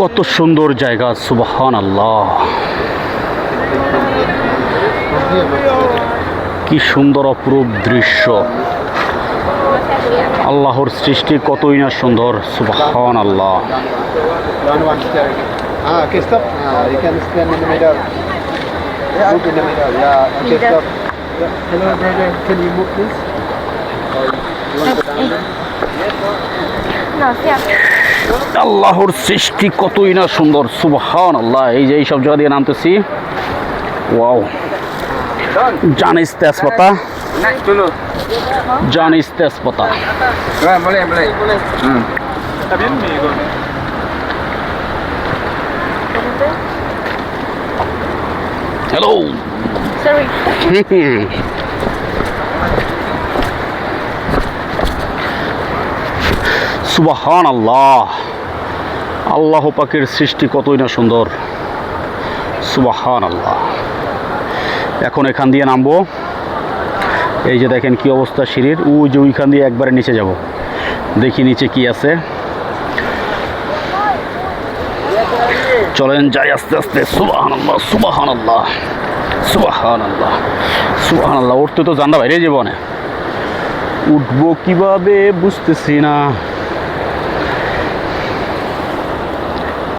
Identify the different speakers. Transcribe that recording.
Speaker 1: কত সুন্দর জায়গা, সুবহানাল্লাহ। কি সুন্দর অপরূপ দৃশ্য, আল্লাহর সৃষ্টি কতই না সুন্দর, সুবহানাল্লাহ।
Speaker 2: Okay, stop. You can stand in the middle. Move in the middle. Yeah. Okay, stop. Hello, brother. Can you move, please? Or you want to stand there?
Speaker 3: No, yeah.
Speaker 1: আল্লাহর সৃষ্টি কতই না সুন্দর, সুবহানাল্লাহ। এই যে এইসব জায়গা দিয়ে নামতেছি, ওয়াও। জানিস তেজপাতা, জানিস তেজপাতা।
Speaker 2: Boleh, boleh.
Speaker 1: হ্যালো।
Speaker 3: Sorry.
Speaker 1: সুবহানাল্লাহ, আল্লাহ পাকের সৃষ্টি কতই না সুন্দর, সুবহানাল্লাহ। এখন এখান দিয়ে নামবো। এই যে দেখেন কি অবস্থা সিঁড়ির, ওই যে ওইখান দিয়ে একবারে নিচে যাব। দেখি নিচে কি আছে, চলেন যাই আস্তে আস্তে। সুবহানাল্লাহ, সুবহানাল্লাহ, সুবহানাল্লাহ, সুবহানাল্লাহ। উঠতে তো জানলা বাইরে যাবো না, উঠবো কিভাবে বুঝতেছি না।